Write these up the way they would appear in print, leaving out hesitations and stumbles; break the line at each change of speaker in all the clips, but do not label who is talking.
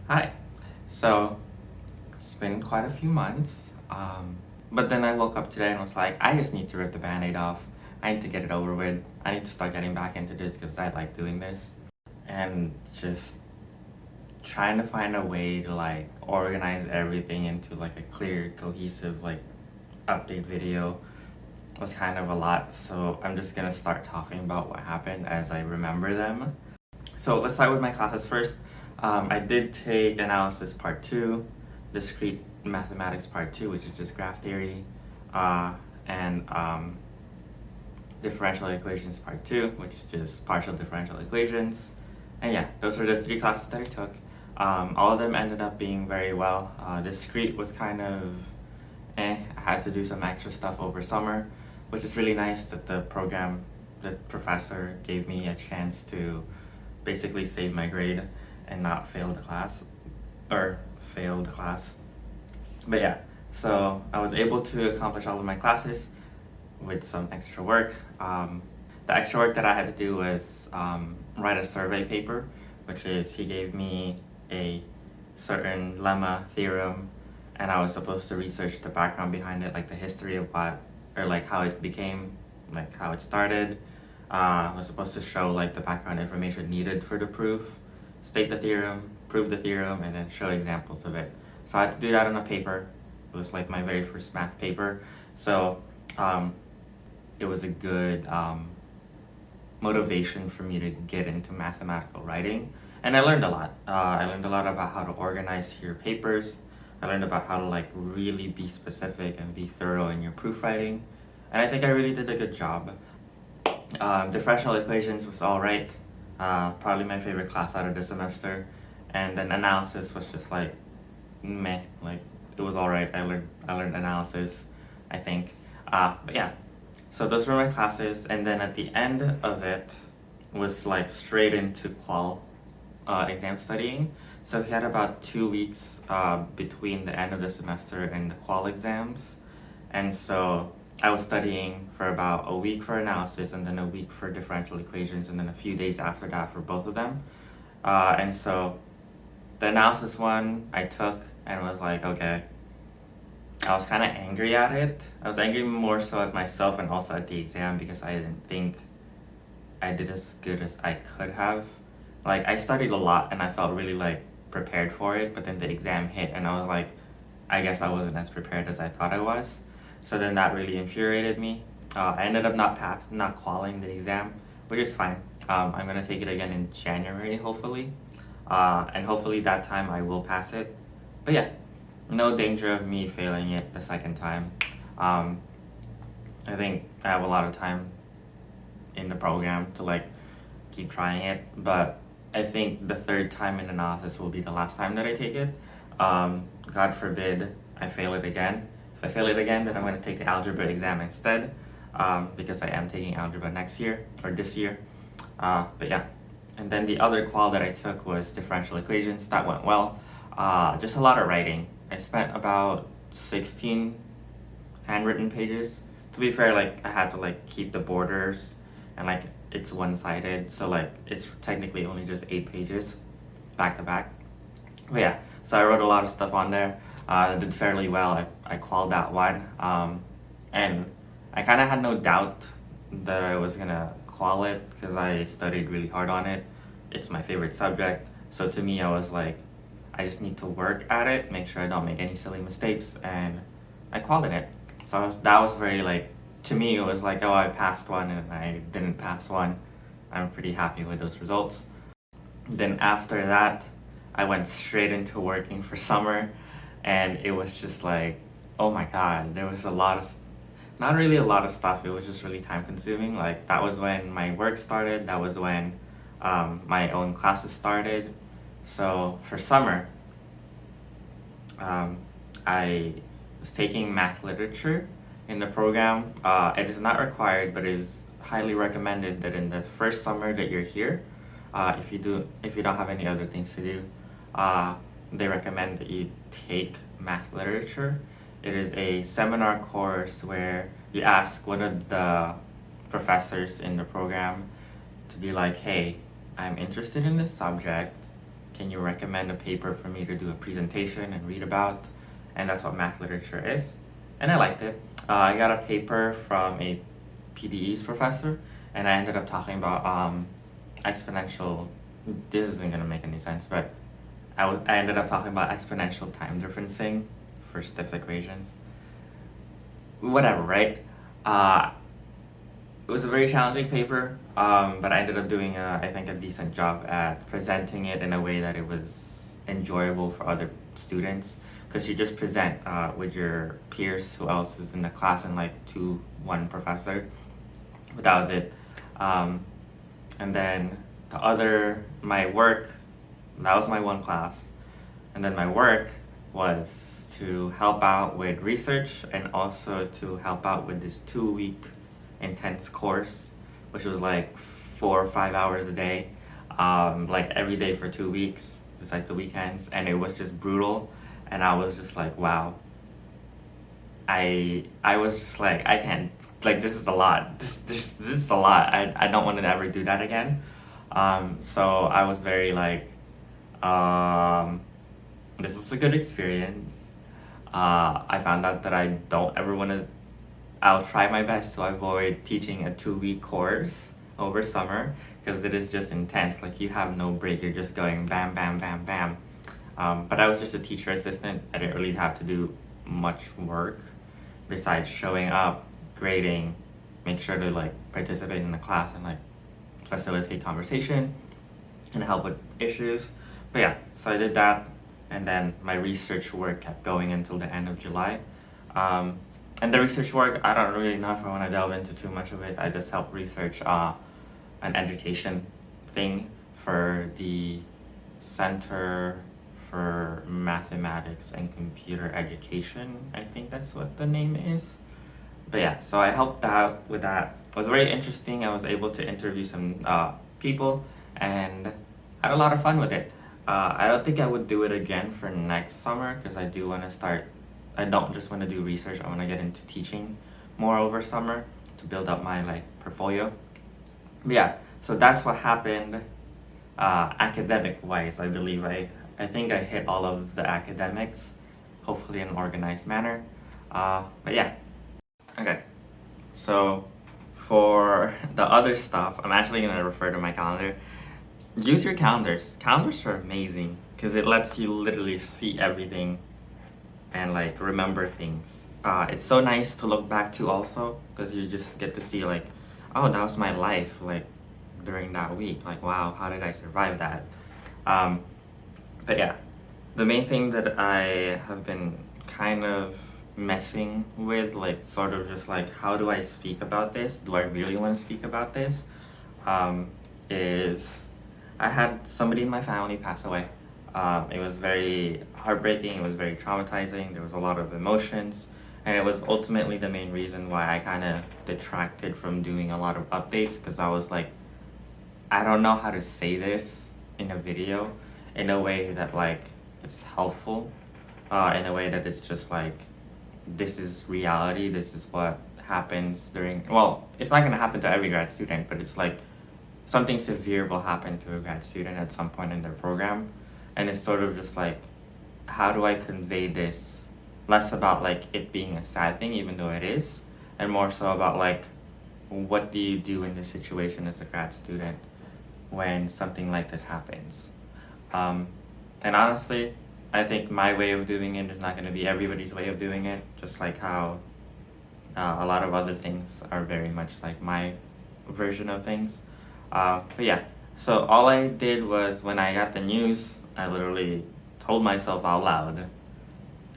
Hi. So, it's been quite a few months, but then I woke up today and was like, I just need to rip the band-aid off. I need to get it over with. I need to start getting back into this because I like doing this. And just trying to find a way to like organize everything into like a clear, cohesive like update video was kind of a lot. So I'm just gonna start talking about what happened as I remember them. So let's start with my classes first. I did take analysis part 2, discrete mathematics part 2, which is just graph theory, and differential equations part 2, which is just partial differential equations. And yeah, those were the 3 classes that I took. All of them ended up being very well. Discrete was kind of I had to do some extra stuff over summer, which is really nice that the professor gave me a chance to basically save my grade and not fail the class, or failed class. But yeah, so I was able to accomplish all of my classes with some extra work. The extra work that I had to do was write a survey paper, which is he gave me a certain lemma theorem, and I was supposed to research the background behind it, like the history of what, or like how it became, like how it started. I was supposed to show like the background information needed for the proof, state the theorem, prove the theorem, and then show examples of it. So I had to do that on a paper. It was like my very first math paper. So it was a good motivation for me to get into mathematical writing. And I learned a lot. I learned a lot about how to organize your papers. I learned about how to like really be specific and be thorough in your proof writing. And I think I really did a good job. Differential equations was all right. Probably my favorite class out of the semester. And then analysis was just like meh. Like it was all right. I learned analysis, I think. But yeah, so those were my classes, and then at the end of it was like straight into qual exam studying. So he had about 2 weeks between the end of the semester and the qual exams, and so I was studying for about a week for analysis, and then a week for differential equations, and then a few days after that for both of them. And so the analysis one I took and was like, okay, I was kind of angry at it. I was angry more so at myself and also at the exam because I didn't think I did as good as I could have. Like I studied a lot and I felt really like prepared for it, but then the exam hit and I was like, I guess I wasn't as prepared as I thought I was. So then that really infuriated me. I ended up not qualifying the exam, which is fine. I'm gonna take it again in January, hopefully, and hopefully that time I will pass it. But yeah, no danger of me failing it the second time. Um, I think I have a lot of time in the program to like keep trying it, but I think the third time in analysis will be the last time that I take it. God forbid I fail it again. If I fail it again, then I'm going to take the algebra exam instead, because I am taking algebra next year or this year. But yeah, and then the other qual that I took was differential equations. That went well. Just a lot of writing. I spent about 16 handwritten pages. To be fair, like I had to like keep the borders and like it's one-sided, so like it's technically only just 8 pages back to back. But yeah, so I wrote a lot of stuff on there. I did fairly well. I qualified that one. And I kind of had no doubt that I was gonna qual it because I studied really hard on it. It's my favorite subject. So to me, I was like, I just need to work at it, make sure I don't make any silly mistakes, and I qualified it. So that was very like, to me, it was like, oh, I passed one and I didn't pass one. I'm pretty happy with those results. Then after that, I went straight into working for summer, and it was just like, oh my god, there was a lot of, not really a lot of stuff, it was just really time consuming. Like that was when my work started, that was when my own classes started. So for summer, I was taking math literature in the program. It is not required, but it is highly recommended that in the first summer that you're here, if you don't have any other things to do, they recommend that you take math literature. It is a seminar course where you ask one of the professors in the program to be like, hey, I'm interested in this subject. can you recommend a paper for me to do a presentation and read about? And that's what math literature is. And I liked it. I got a paper from a PDE's professor, and I ended up talking about exponential. This isn't gonna make any sense, but I ended up talking about exponential time differencing for stiff equations. Whatever, right? It was a very challenging paper, but I ended up doing, I think, a decent job at presenting it in a way that it was enjoyable for other students. Because you just present with your peers, who else is in the class, and like one professor. But that was it. And then my work, that was my one class. And then my work was to help out with research and also to help out with this 2-week intense course, which was like 4 or 5 hours a day, like every day for 2 weeks, besides the weekends. And it was just brutal. And I was just like, wow. I was just like, I can't, like, this is a lot. This is a lot. I don't want to ever do that again. So I was very like, this was a good experience. I found out that I don't ever want to, I'll try my best to avoid teaching a 2-week course over summer, because it is just intense. Like, you have no break. You're just going bam, bam, bam, bam. But I was just a teacher assistant. I didn't really have to do much work besides showing up, grading, make sure to like participate in the class and like facilitate conversation and help with issues. But yeah, so I did that, and then my research work kept going until the end of July. And the research work, I don't really know if I want to delve into too much of it. I just helped research an education thing for the Center for Mathematics and Computer Education. I think that's what the name is. But yeah, so I helped out with that. It was very interesting. I was able to interview some people and had a lot of fun with it. I don't think I would do it again for next summer, because I do want to start, I don't just want to do research, I want to get into teaching more over summer to build up my like portfolio. But yeah, so that's what happened academic wise. I believe I think I hit all of the academics, hopefully in an organized manner. But yeah, okay. So for the other stuff, I'm actually gonna refer to my calendar. Use your calendars. Calendars are amazing because it lets you literally see everything and like remember things. It's so nice to look back to also, because you just get to see like, oh, that was my life like during that week. Like, wow, how did I survive that? But yeah, the main thing that I have been kind of messing with, like sort of just like, how do I speak about this? Do I really want to speak about this? Is I had somebody in my family pass away. It was very heartbreaking, it was very traumatizing, there was a lot of emotions, and it was ultimately the main reason why I kind of detracted from doing a lot of updates, because I was like, I don't know how to say this in a video in a way that like it's helpful, in a way that it's just like, this is reality, this is what happens during, well, it's not going to happen to every grad student, but it's like something severe will happen to a grad student at some point in their program. And it's sort of just like, how do I convey this? Less about like it being a sad thing, even though it is, and more so about like, what do you do in this situation as a grad student when something like this happens? And honestly, I think my way of doing it is not going to be everybody's way of doing it, just like how a lot of other things are very much like my version of things. But yeah, so all I did was, when I got the news, I literally told myself out loud,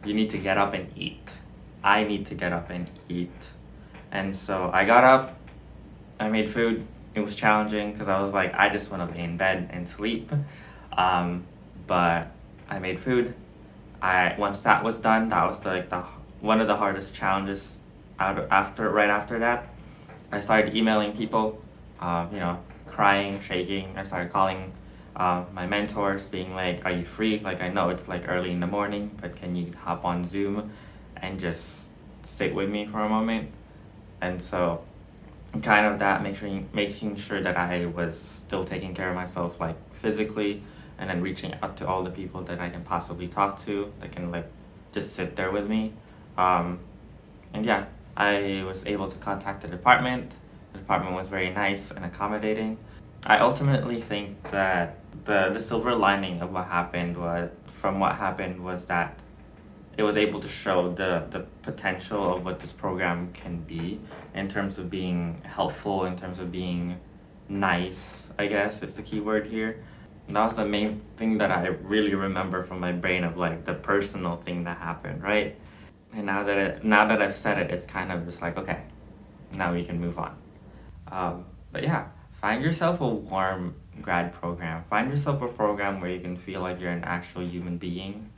you need to get up and eat. I need to get up and eat. And so I got up, I made food. It was challenging because I was like, I just want to lay in bed and sleep. But I made food. Once that was done, that was like one of the hardest challenges right after that. I started emailing people, crying, shaking. I started calling my mentors, being like, are you free? Like, I know it's like early in the morning, but can you hop on Zoom and just sit with me for a moment? And so kind of that, making sure that I was still taking care of myself, like physically, and then reaching out to all the people that I can possibly talk to that can like just sit there with me. And yeah, I was able to contact the department. The department was very nice and accommodating. I ultimately think that the silver lining of what happened was that it was able to show the potential of what this program can be in terms of being helpful, in terms of being nice, I guess is the key word here. That was the main thing that I really remember from my brain of like the personal thing that happened, right? And now that I've said it, it's kind of just like, okay, now we can move on. But yeah, find yourself a warm grad program. Find yourself a program where you can feel like you're an actual human being.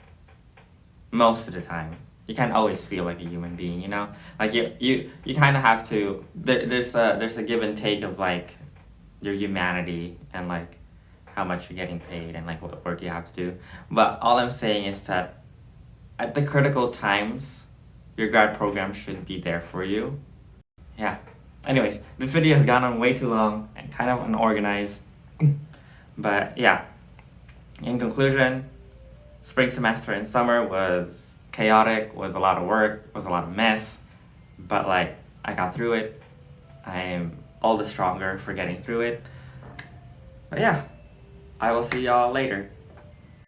Most of the time, you can't always feel like a human being, you know. Like you kind of have to. There's a give and take of like your humanity and like how much you're getting paid and like what work you have to do. But all I'm saying is that at the critical times, your grad program should be there for you. Yeah. Anyways, this video has gone on way too long and kind of unorganized. But yeah, in conclusion, spring semester and summer was chaotic, was a lot of work, was a lot of mess. But like, I got through it. I am all the stronger for getting through it. But yeah, I will see y'all later.